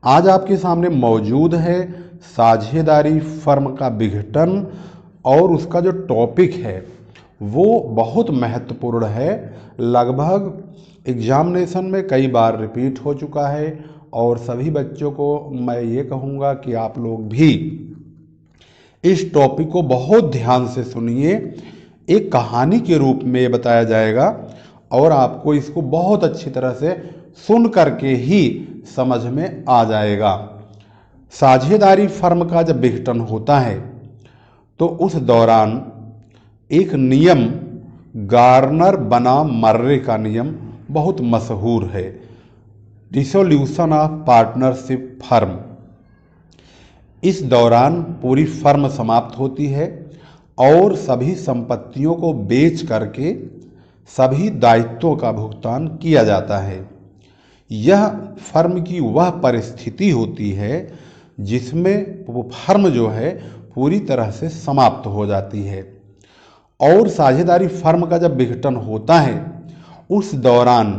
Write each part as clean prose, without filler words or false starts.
आज आपके सामने मौजूद है साझेदारी फर्म का विघटन और उसका जो टॉपिक है वो बहुत महत्वपूर्ण है। लगभग एग्जामिनेशन में कई बार रिपीट हो चुका है और सभी बच्चों को मैं ये कहूँगा कि आप लोग भी इस टॉपिक को बहुत ध्यान से सुनिए। एक कहानी के रूप में ये बताया जाएगा और आपको इसको बहुत अच्छी तरह से सुन करके ही समझ में आ जाएगा। साझेदारी फर्म का जब विघटन होता है तो उस दौरान एक नियम गार्नर बनाम मर्रे का नियम बहुत मशहूर है, डिसोल्यूशन ऑफ पार्टनरशिप फर्म। इस दौरान पूरी फर्म समाप्त होती है और सभी संपत्तियों को बेच करके सभी दायित्वों का भुगतान किया जाता है। यह फर्म की वह परिस्थिति होती है जिसमें वो फर्म जो है पूरी तरह से समाप्त हो जाती है। और साझेदारी फर्म का जब विघटन होता है उस दौरान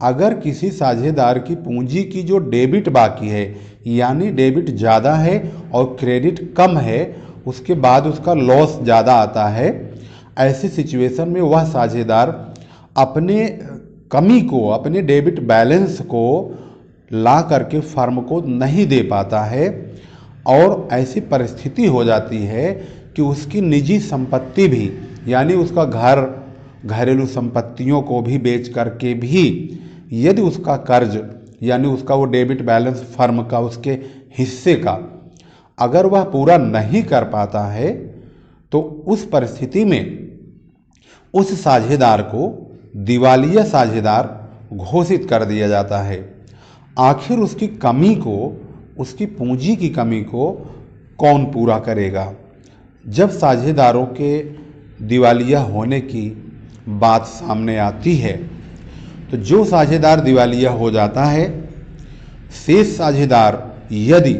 अगर किसी साझेदार की पूंजी की जो डेबिट बाकी है, यानी डेबिट ज़्यादा है और क्रेडिट कम है, उसके बाद उसका लॉस ज़्यादा आता है, ऐसी सिचुएशन में वह साझेदार अपने कमी को, अपने डेबिट बैलेंस को ला करके फर्म को नहीं दे पाता है और ऐसी परिस्थिति हो जाती है कि उसकी निजी संपत्ति भी, यानी उसका घर, घरेलू संपत्तियों को भी बेच करके भी यदि उसका कर्ज, यानी उसका वो डेबिट बैलेंस फर्म का, उसके हिस्से का अगर वह पूरा नहीं कर पाता है तो उस परिस्थिति में उस साझेदार को दिवालिया साझेदार घोषित कर दिया जाता है। आखिर उसकी कमी को, उसकी पूंजी की कमी को कौन पूरा करेगा? जब साझेदारों के दिवालिया होने की बात सामने आती है तो जो साझेदार दिवालिया हो जाता है, शेष साझेदार यदि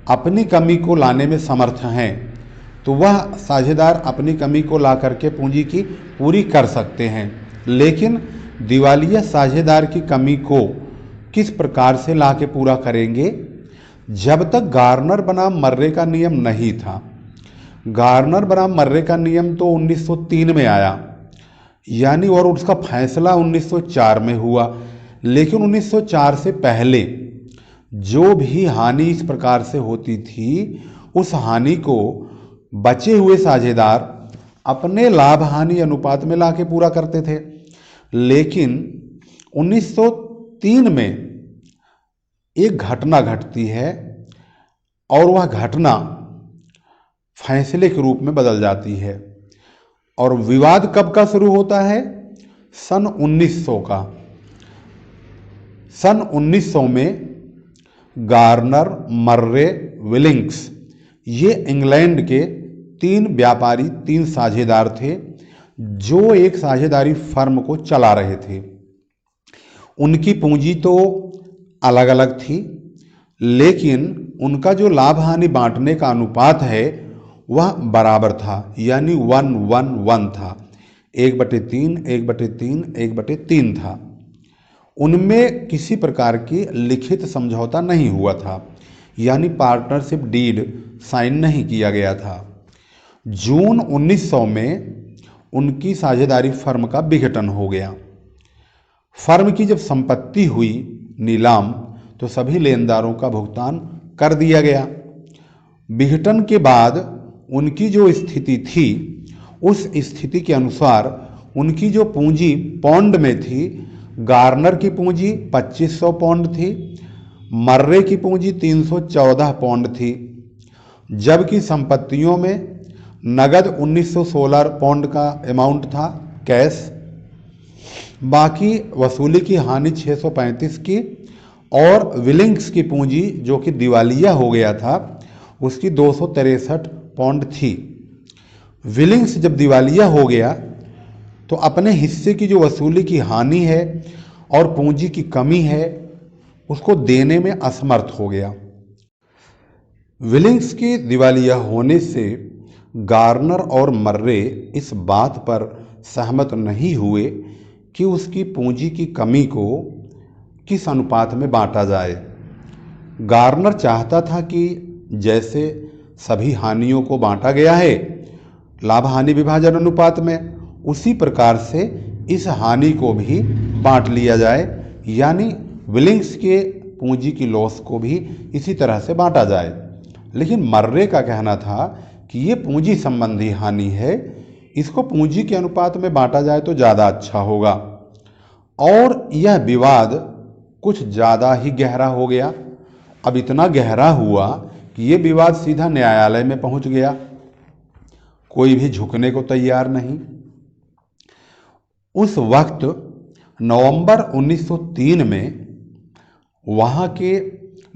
अपनी कमी को लाने में समर्थ हैं तो वह साझेदार अपनी कमी को ला करके पूंजी की पूरी कर सकते हैं। लेकिन दिवालिया साझेदार की कमी को किस प्रकार से ला के पूरा करेंगे? जब तक गार्नर बनाम मर्रे का नियम नहीं था, गार्नर बनाम मर्रे का नियम तो 1903 में आया, यानी और उसका फैसला 1904 में हुआ। लेकिन 1904 से पहले जो भी हानि इस प्रकार से होती थी उस हानि को बचे हुए साझेदार अपने लाभ हानि अनुपात में लाके पूरा करते थे। लेकिन 1903 में एक घटना घटती है और वह घटना फैसले के रूप में बदल जाती है। और विवाद कब का शुरू होता है? सन 1900 का। सन 1900 में गार्नर, मर्रे, विलिंग्स, ये इंग्लैंड के तीन व्यापारी, तीन साझेदार थे जो एक साझेदारी फर्म को चला रहे थे। उनकी पूंजी तो अलग अलग थी, लेकिन उनका जो लाभ हानि बांटने का अनुपात है वह बराबर था, यानी 1-1-1 था। 1/3, 1/3, 1/3 था। उनमें किसी प्रकार की लिखित समझौता नहीं हुआ था, यानी पार्टनरशिप डीड साइन नहीं किया गया था। जून 1900 में उनकी साझेदारी फर्म का विघटन हो गया। फर्म की जब संपत्ति हुई नीलाम तो सभी लेनदारों का भुगतान कर दिया गया। विघटन के बाद उनकी जो स्थिति थी उस स्थिति के अनुसार उनकी जो पूंजी पौंड में थी, गार्नर की पूंजी 2500 पौंड थी, मर्रे की पूंजी 314 पौंड थी, जबकि संपत्तियों में नगद 1916 पौंड का अमाउंट था कैश, बाकी वसूली की हानि 635 की, और विलिंग्स की पूंजी जो कि दिवालिया हो गया था उसकी 263 पौंड थी। विलिंग्स जब दिवालिया हो गया तो अपने हिस्से की जो वसूली की हानि है और पूंजी की कमी है उसको देने में असमर्थ हो गया। विलिंग्स के दिवालिया होने से गार्नर और मर्रे इस बात पर सहमत नहीं हुए कि उसकी पूंजी की कमी को किस अनुपात में बांटा जाए। गार्नर चाहता था कि जैसे सभी हानियों को बांटा गया है लाभ हानि विभाजन अनुपात में, उसी प्रकार से इस हानि को भी बांट लिया जाए, यानी विलिंग्स के पूंजी की लॉस को भी इसी तरह से बांटा जाए। लेकिन मर्रे का कहना था कि ये पूंजी संबंधी हानि है, इसको पूंजी के अनुपात में बांटा जाए तो ज़्यादा अच्छा होगा। और यह विवाद कुछ ज़्यादा ही गहरा हो गया। अब इतना गहरा हुआ कि ये विवाद सीधा न्यायालय में पहुंच गया। कोई भी झुकने को तैयार नहीं। उस वक्त नवंबर 1903 में वहाँ के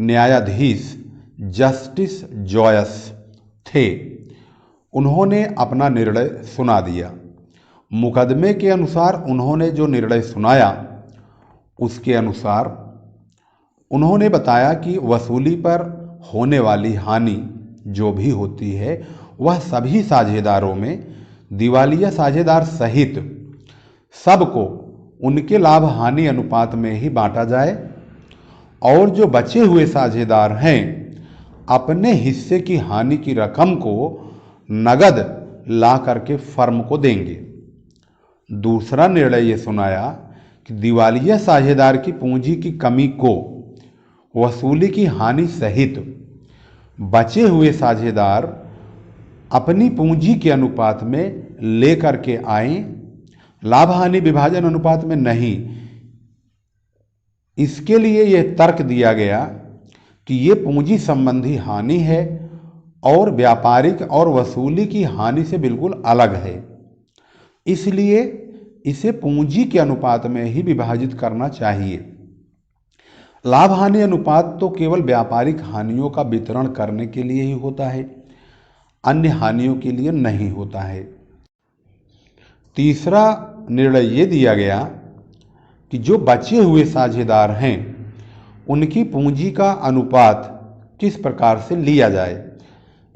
न्यायाधीश जस्टिस जॉयस थे। उन्होंने अपना निर्णय सुना दिया। मुकदमे के अनुसार उन्होंने जो निर्णय सुनाया उसके अनुसार उन्होंने बताया कि वसूली पर होने वाली हानि जो भी होती है वह सभी साझेदारों में दिवालिया साझेदार सहित सबको उनके लाभ हानि अनुपात में ही बांटा जाए और जो बचे हुए साझेदार हैं अपने हिस्से की हानि की रकम को नगद ला करके फर्म को देंगे। दूसरा निर्णय ये सुनाया कि दिवालिया साझेदार की पूंजी की कमी को वसूली की हानि सहित बचे हुए साझेदार अपनी पूंजी के अनुपात में लेकर के आएं, लाभ हानि विभाजन अनुपात में नहीं। इसके लिए यह तर्क दिया गया कि ये पूंजी संबंधी हानि है और व्यापारिक और वसूली की हानि से बिल्कुल अलग है, इसलिए इसे पूंजी के अनुपात में ही विभाजित करना चाहिए। लाभ हानि अनुपात तो केवल व्यापारिक हानियों का वितरण करने के लिए ही होता है, अन्य हानियों के लिए नहीं होता है। तीसरा निर्णय ये दिया गया कि जो बचे हुए साझेदार हैं उनकी पूंजी का अनुपात किस प्रकार से लिया जाए,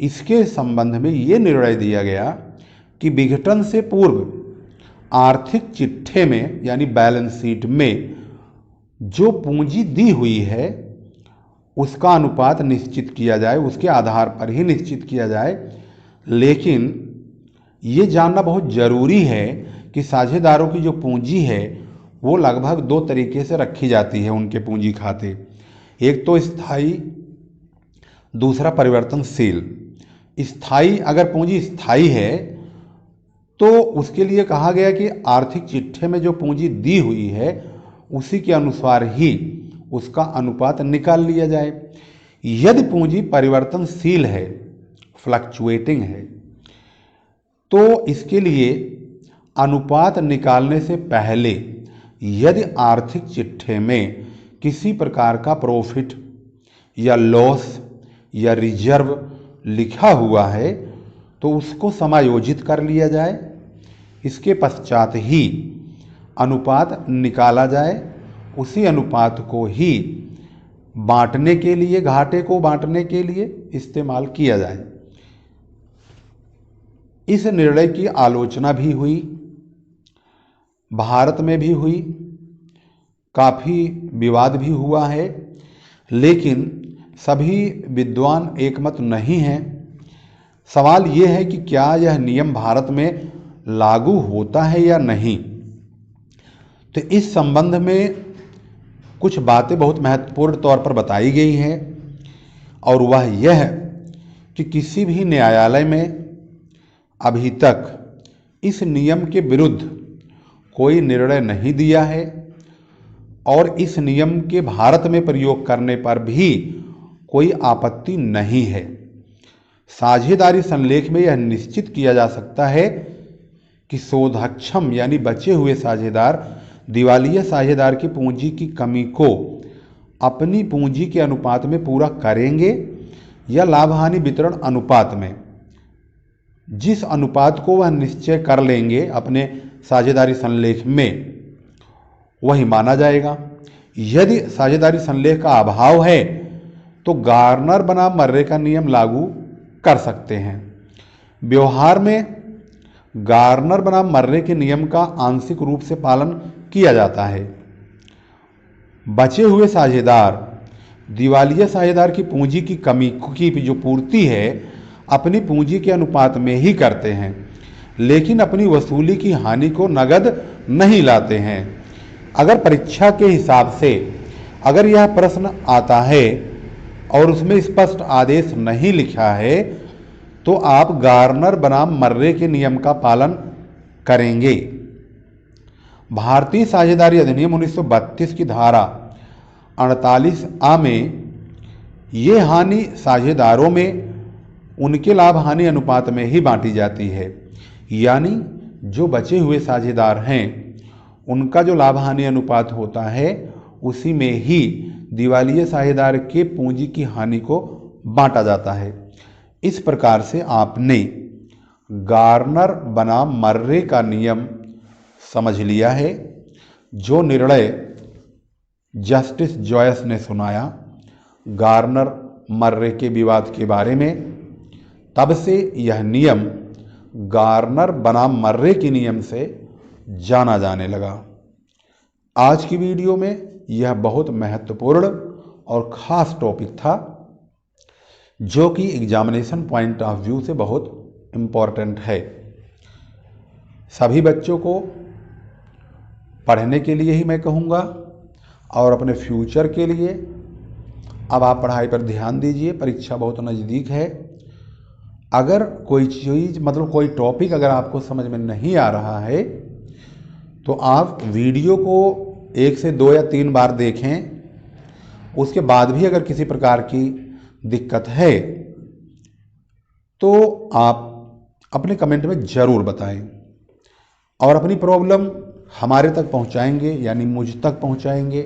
इसके संबंध में ये निर्णय दिया गया कि विघटन से पूर्व आर्थिक चिट्ठे में यानी बैलेंस शीट में जो पूंजी दी हुई है उसका अनुपात निश्चित किया जाए, उसके आधार पर ही निश्चित किया जाए। लेकिन ये जानना बहुत ज़रूरी है कि साझेदारों की जो पूंजी है वो लगभग दो तरीके से रखी जाती है उनके पूंजी खाते। एक तो स्थायी, दूसरा परिवर्तनशील। स्थायी, अगर पूंजी स्थायी है तो उसके लिए कहा गया कि आर्थिक चिट्ठे में जो पूंजी दी हुई है उसी के अनुसार ही उसका अनुपात निकाल लिया जाए। यदि पूंजी परिवर्तनशील है, फ्लक्चुएटिंग है, तो इसके लिए अनुपात निकालने से पहले यदि आर्थिक चिट्ठे में किसी प्रकार का प्रॉफिट या लॉस या रिजर्व लिखा हुआ है तो उसको समायोजित कर लिया जाए। इसके पश्चात ही अनुपात निकाला जाए, उसी अनुपात को ही बांटने के लिए, घाटे को बांटने के लिए इस्तेमाल किया जाए। इस निर्णय की आलोचना भी हुई, भारत में भी हुई, काफ़ी विवाद भी हुआ है, लेकिन सभी विद्वान एकमत नहीं हैं। सवाल ये है कि क्या यह नियम भारत में लागू होता है या नहीं। तो इस संबंध में कुछ बातें बहुत महत्वपूर्ण तौर पर बताई गई हैं और वह यह कि किसी भी न्यायालय में अभी तक इस नियम के विरुद्ध कोई निर्णय नहीं दिया है और इस नियम के भारत में प्रयोग करने पर भी कोई आपत्ति नहीं है। साझेदारी संलेख में यह निश्चित किया जा सकता है कि शोधक्षम यानी बचे हुए साझेदार दिवालिया साझेदार की पूंजी की कमी को अपनी पूंजी के अनुपात में पूरा करेंगे या लाभ हानि वितरण अनुपात में, जिस अनुपात को वह निश्चय कर लेंगे अपने साझेदारी संलेख में, वही माना जाएगा। यदि साझेदारी संलेख का अभाव है तो गार्नर बनाम मर्रे का नियम लागू कर सकते हैं। व्यवहार में गार्नर बनाम मर्रे के नियम का आंशिक रूप से पालन किया जाता है। बचे हुए साझेदार दिवालिया साझेदार की पूंजी की कमी की जो पूर्ति है अपनी पूंजी के अनुपात में ही करते हैं, लेकिन अपनी वसूली की हानि को नगद नहीं लाते हैं। अगर परीक्षा के हिसाब से अगर यह प्रश्न आता है और उसमें स्पष्ट आदेश नहीं लिखा है तो आप गार्नर बनाम मर्रे के नियम का पालन करेंगे। भारतीय साझेदारी अधिनियम 1932 की धारा 48A में ये हानि साझेदारों में उनके लाभ हानि अनुपात में ही बांटी जाती है, यानी जो बचे हुए साझेदार हैं उनका जो लाभ हानि अनुपात होता है उसी में ही दिवालिया साझेदार के पूंजी की हानि को बांटा जाता है। इस प्रकार से आपने गार्नर बनाम मर्रे का नियम समझ लिया है। जो निर्णय जस्टिस जॉयस ने सुनाया गार्नर मर्रे के विवाद के बारे में, तब से यह नियम गार्नर बनाम मर्रे के नियम से जाना जाने लगा। आज की वीडियो में यह बहुत महत्वपूर्ण और ख़ास टॉपिक था जो कि एग्जामिनेशन पॉइंट ऑफ व्यू से बहुत इम्पॉर्टेंट है। सभी बच्चों को पढ़ने के लिए ही मैं कहूँगा और अपने फ्यूचर के लिए अब आप पढ़ाई पर ध्यान दीजिए, परीक्षा बहुत नज़दीक है। अगर कोई चीज़ मतलब कोई टॉपिक अगर आपको समझ में नहीं आ रहा है तो आप वीडियो को 1 से 2 या 3 बार देखें, उसके बाद भी अगर किसी प्रकार की दिक्कत है तो आप अपने कमेंट में ज़रूर बताएं और अपनी प्रॉब्लम हमारे तक पहुंचाएंगे, यानी मुझ तक पहुंचाएंगे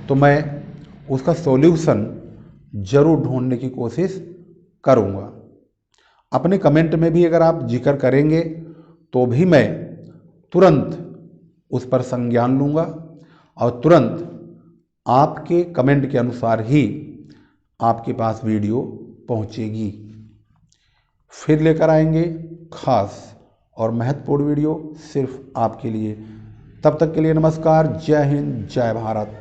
तो मैं उसका सॉल्यूशन ज़रूर ढूंढने की कोशिश करूंगा। अपने कमेंट में भी अगर आप जिक्र करेंगे तो भी मैं तुरंत उस पर संज्ञान लूँगा और तुरंत आपके कमेंट के अनुसार ही आपके पास वीडियो पहुँचेगी। फिर लेकर आएंगे खास और महत्वपूर्ण वीडियो सिर्फ आपके लिए। तब तक के लिए नमस्कार, जय हिंद, जय भारत।